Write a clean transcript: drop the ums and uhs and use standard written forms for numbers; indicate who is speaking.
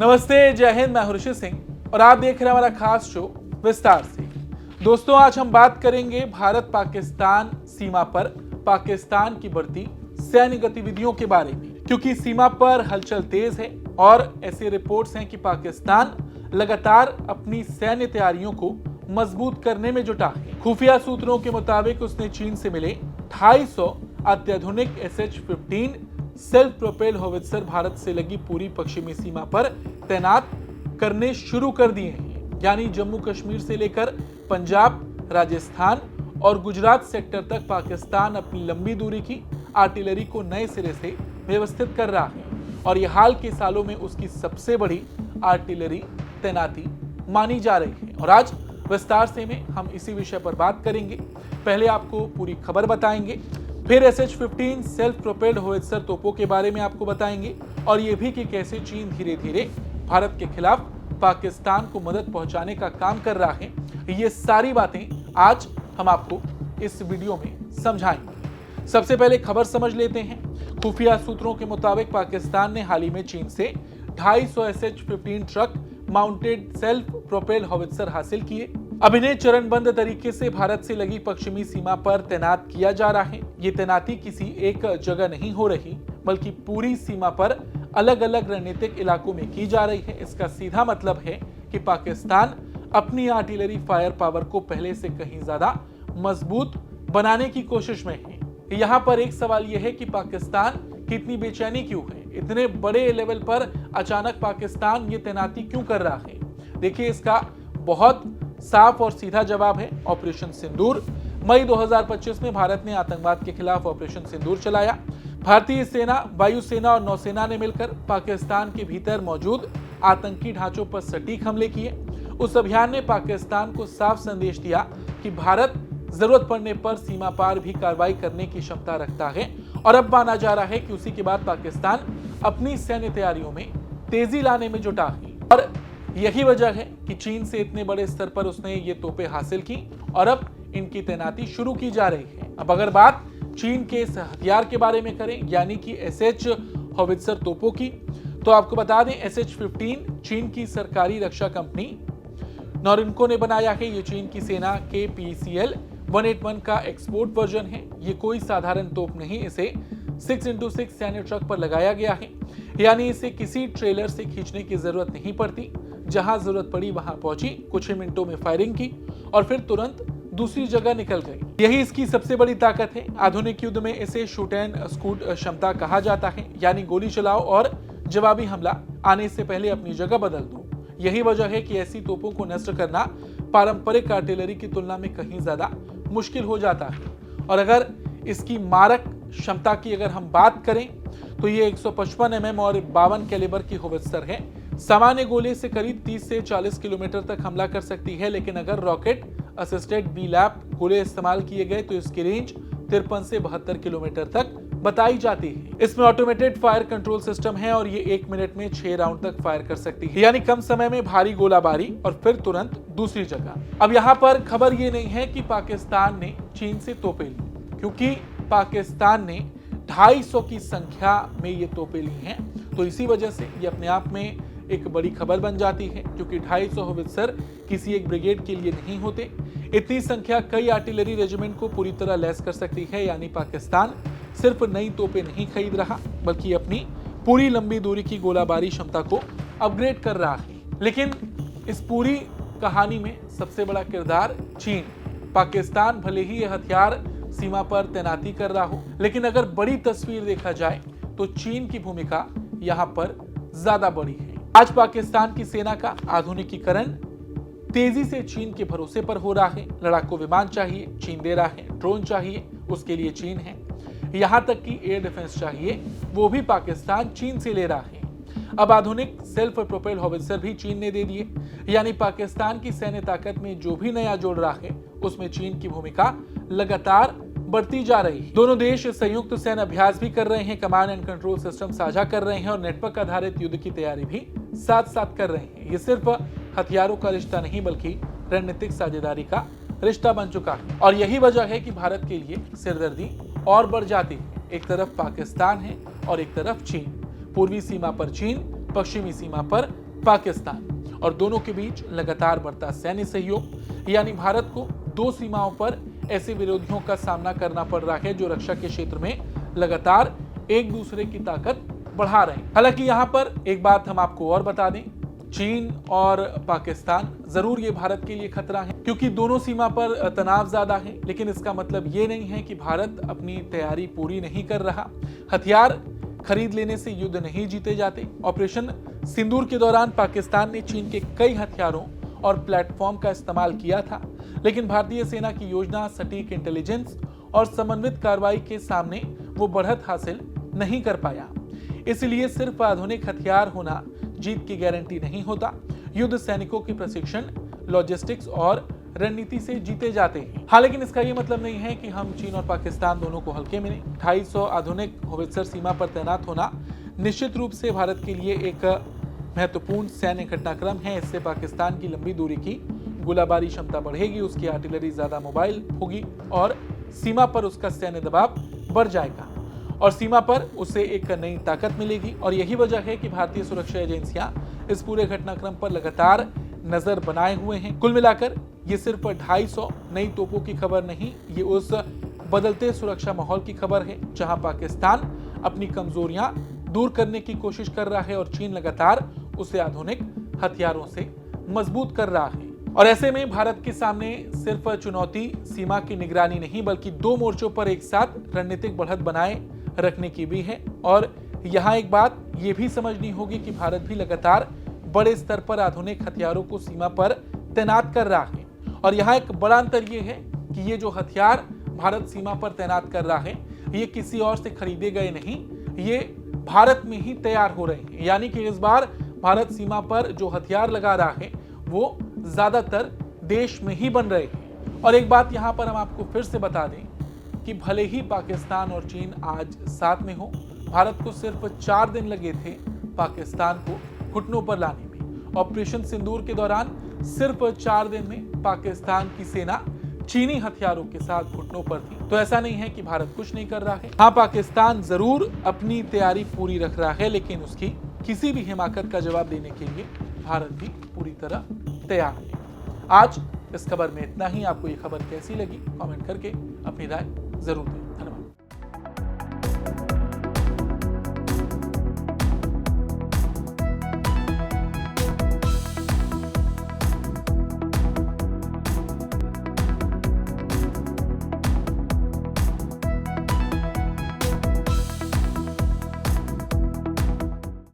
Speaker 1: नमस्ते, जय हिंद। मैं ऋषि सिंह और आप देख रहे हैं हमारा खास शो विस्तार से। दोस्तों, आज हम बात करेंगे भारत पाकिस्तान सीमा पर पाकिस्तान की बढ़ती सैन्य गतिविधियों के बारे में, क्योंकि सीमा पर हलचल तेज है और ऐसी रिपोर्ट्स हैं कि पाकिस्तान लगातार अपनी सैन्य तैयारियों को मजबूत करने में जुटा है। खुफिया सूत्रों के मुताबिक उसने चीन से मिले 250 अत्याधुनिक SH-15 self propel howitzer Bharat से लगी पूरी पश्चिमी सीमा पर तैनात करने शुरू कर दिए हैं। यानी जम्मू कश्मीर से लेकर पंजाब, राजस्थान और गुजरात सेक्टर तक पाकिस्तान अपनी लंबी दूरी की आर्टिलरी को नए सिरे से व्यवस्थित कर रहा है और यह हाल के सालों में उसकी सबसे बड़ी आर्टिलरी तैनाती मानी जा रही है। और आज विस्तार से में हम इसी विषय पर बात करेंगे। पहले आपको पूरी खबर बताएंगे, फिर SH-15 सेल्फ प्रोपेल्ड होवित्जर तोपों के बारे में आपको बताएंगे और यह भी कि कैसे चीन धीरे धीरे भारत के खिलाफ पाकिस्तान को मदद पहुंचाने का काम कर रहा है। ये सारी बातें आज हम आपको इस वीडियो में समझाएंगे। सबसे पहले खबर समझ लेते हैं। खुफिया सूत्रों के मुताबिक पाकिस्तान ने हाल ही में चीन से 250 SH-15 truck mounted self propelled howitzer हासिल किए। अब इन्हें चरणबद्ध तरीके से भारत से लगी पश्चिमी सीमा पर तैनात किया जा रहा है। ये तैनाती किसी एक जगह नहीं हो रही, बल्कि पूरी सीमा पर अलग अलग रणनीतिक इलाकों में की जा रही है। इसका सीधा मतलब है कि पाकिस्तान अपनी आर्टिलरी फायर पावर को पहले से कहीं ज्यादा मजबूत बनाने की कोशिश में है। यहाँ पर एक सवाल यह है कि पाकिस्तान की इतनी बेचैनी क्यों है? इतने बड़े लेवल पर अचानक पाकिस्तान ये तैनाती क्यों कर रहा है? देखिए, इसका बहुत साफ और सीधा जवाब है ऑपरेशन सिंदूर। मई 2025 में भारत ने आतंकवाद के खिलाफ ऑपरेशन सिंदूर चलाया। भारतीय सेना, वायुसेना और नौसेना ने मिलकर पाकिस्तान के भीतर मौजूद आतंकी ढांचों पर सटीक हमले किए। उस अभियान ने पाकिस्तान को साफ संदेश दिया कि भारत जरूरत पड़ने पर सीमा पार भी कार्रवाई करने की क्षमता रखता है। और अब माना जा रहा है कि उसी के बाद पाकिस्तान अपनी सैन्य तैयारियों में तेजी लाने में जुटा है और यही वजह है कि चीन से इतने बड़े स्तर पर उसने ये तोपें हासिल की और अब इनकी तैनाती शुरू की जा रही है। अब अगर बात चीन के इस हथियार के बारे में करें, यानी कि SH होवित्जर तोपों की, तो आपको बता दें SH-15 चीन की सरकारी रक्षा कंपनी नॉरिनको ने बनाया है। ये चीन की सेना के PCL 181 का एक्सपोर्ट वर्जन है। ये कोई साधारण तोप नहीं, इसे 6x6 सैन्य ट्रक पर लगाया गया है, यानी इसे किसी ट्रेलर से खींचने की जरूरत नहीं पड़ती। जहां जरूरत पड़ी वहां पहुंची, कुछ ही मिनटों में फायरिंग की और फिर तुरंत दूसरी जगह निकल गई। यही इसकी सबसे बड़ी ताकत है। आधुनिक युद्ध में इसे शूट एंड स्कूट क्षमता कहा जाता है, यानी गोली चलाओ और जवाबी हमला आने से पहले अपनी जगह बदल दो। यही वजह है कि ऐसी तोपों को नष्ट करना पारंपरिक आर्टिलरी की तुलना में कहीं ज्यादा मुश्किल हो जाता है। और अगर इसकी मारक क्षमता की अगर हम बात करें तो ये 155 mm और 52 कैलिबर की होवित्जर है। सामान्य गोले से करीब 30 से 40 किलोमीटर तक हमला कर सकती है, लेकिन अगर रॉकेट असिस्टेड BLAP गोले इस्तेमाल किए गए तो इसकी रेंज 53 से 72 किलोमीटर तक बताई जाती है। इसमें ऑटोमेटेड फायर कंट्रोल सिस्टम है और ये 1 मिनट में 6 राउंड तक फायर कर सकती है, यानी कम समय में भारी गोलाबारी और फिर तुरंत दूसरी जगह। अब यहाँ पर खबर ये नहीं है कि पाकिस्तान ने चीन से तोपें ली, क्योंकि पाकिस्तान ने 250 की संख्या में ये तोपें ली हैं, तो इसी वजह से ये अपने आप में एक बड़ी खबर बन जाती है, क्योंकि 250 होवित्जर किसी एक ब्रिगेड के लिए नहीं होते। इतनी संख्या कई आर्टिलरी रेजिमेंट को पूरी तरह लैस कर सकती है। यानी पाकिस्तान सिर्फ नई तोपें नहीं खरीद रहा, बल्कि अपनी पूरी लंबी दूरी की गोलाबारी क्षमता को अपग्रेड कर रहा है। लेकिन इस पूरी कहानी में सबसे बड़ा किरदार चीन। पाकिस्तान भले ही यह हथियार सीमा पर तैनाती कर रहा हो, लेकिन अगर बड़ी तस्वीर देखा जाए तो चीन की भूमिका यहाँ पर ज्यादा बड़ी है। आज पाकिस्तान की सेना का आधुनिकीकरण तेजी से चीन के भरोसे पर हो रहा है। लड़ाकू विमान चाहिए, चीन दे रहा है। ड्रोन चाहिए, उसके लिए चीन है। यहां तक कि एयर डिफेंस चाहिए, वो भी पाकिस्तान चीन से ले रहा है। अब आधुनिक सेल्फ प्रोपेल्ड होवित्जर भी चीन ने दे दिए, यानी पाकिस्तान की सैन्य ताकत में जो भी नया जोड़ रहा है उसमें चीन की भूमिका लगातार बढ़ती जा रही है। दोनों देश संयुक्त सैन्य अभ्यास भी कर रहे हैं, कमांड एंड कंट्रोल सिस्टम साझा कर रहे हैं और नेटवर्क आधारित युद्ध की तैयारी भी साथ साथ कर रहे हैं। ये सिर्फ हथियारों का रिश्ता नहीं, बल्कि रणनीतिक साझेदारी का रिश्ता बन चुका है। और यही वजह है कि भारत के लिए सिरदर्दी और बढ़ जाती है। एक तरफ पाकिस्तान है और एक तरफ चीन। पूर्वी सीमा पर चीन, पश्चिमी सीमा पर पाकिस्तान और दोनों के बीच लगातार बढ़ता सैन्य सहयोग, यानी भारत को दो सीमाओं पर ऐसे विरोधियों का सामना करना पड़ रहा है जो रक्षा के क्षेत्र में लगातार एक दूसरे की ताकत बढ़ा रहे हैं। हालांकि यहां पर एक बात हम आपको और बता दें, चीन और पाकिस्तान जरूर ये भारत के लिए खतरा है क्योंकि दोनों सीमा पर तनाव ज्यादा है, लेकिन इसका मतलब ये नहीं है कि भारत अपनी तैयारी पूरी नहीं कर रहा। हथियार खरीद लेने से युद्ध नहीं जीते जाते। ऑपरेशन सिंदूर के दौरान पाकिस्तान ने चीन के कई हथियारों और प्लेटफॉर्म का इस्तेमाल किया था, लेकिन भारतीय सेना की योजना, सटीक इंटेलिजेंस और समन्वित कार्रवाई के सामने वो बढ़त हासिल नहीं कर पाया। इसलिए सिर्फ आधुनिक हथियार होना जीत की गारंटी नहीं होता। युद्ध सैनिकों की प्रशिक्षण, लॉजिस्टिक्स और रणनीति से जीते जाते हैं। हाँ, लेकिन इसका ये मतलब नहीं है कि हम चीन और पाकिस्तान दोनों को हल्के में लें। 250 आधुनिक होवित्जर सीमा पर तैनात होना निश्चित रूप से भारत के लिए एक महत्वपूर्ण सैन्य घटनाक्रम है। इससे पाकिस्तान की लंबी दूरी की गोलाबारी क्षमता बढ़ेगी, उसकी आर्टिलरी ज्यादा मोबाइल होगी और सीमा पर उसका सैन्य दबाव बढ़ जाएगा और सीमा पर उसे एक नई ताकत मिलेगी। और यही वजह है कि भारतीय सुरक्षा एजेंसियां इस पूरे घटनाक्रम पर लगातार नजर बनाए हुए हैं। कुल मिलाकर ये सिर्फ 250 नई तोपों की खबर नहीं, ये उस बदलते सुरक्षा माहौल की खबर है जहां पाकिस्तान अपनी कमजोरियां दूर करने की कोशिश कर रहा है और चीन लगातार उसे आधुनिक हथियारों से मजबूत कर रहा है। और ऐसे में भारत के सामने सिर्फ चुनौती सीमा की निगरानी नहीं बल्कि दो मोर्चों पर एक साथ रणनीतिक बढ़त बनाए रखने की भी है। और यहाँ एक बात ये भी समझनी होगी कि भारत भी लगातार बड़े स्तर पर आधुनिक हथियारों को सीमा पर तैनात कर रहा है। और यहाँ एक बड़ा अंतर ये है कि ये जो हथियार भारत सीमा पर तैनात कर रहा है ये किसी और से खरीदे गए नहीं, ये भारत में ही तैयार हो रहे हैं। यानी कि इस बार भारत सीमा पर जो हथियार लगा रहा है वो ज्यादातर देश में ही बन रहे हैं। और एक बात यहाँ पर हम आपको फिर से बता दें कि भले ही पाकिस्तान और चीन आज साथ में हो, भारत को सिर्फ 4 दिन लगे थे पाकिस्तान को घुटनों पर लाने में। ऑपरेशन सिंदूर के दौरान सिर्फ 4 दिन में पाकिस्तान की सेना चीनी हथियारों के साथ घुटनों पर थी। तो ऐसा नहीं है कि भारत कुछ नहीं कर रहा है। हाँ, पाकिस्तान जरूर अपनी तैयारी पूरी रख रहा है, लेकिन उसकी किसी भी हिमाकत का जवाब देने के लिए भारत भी पूरी तरह तैयार है। आज इस खबर में इतना ही। आपको ये खबर कैसी लगी कमेंट करके अपनी राय जरूर दें।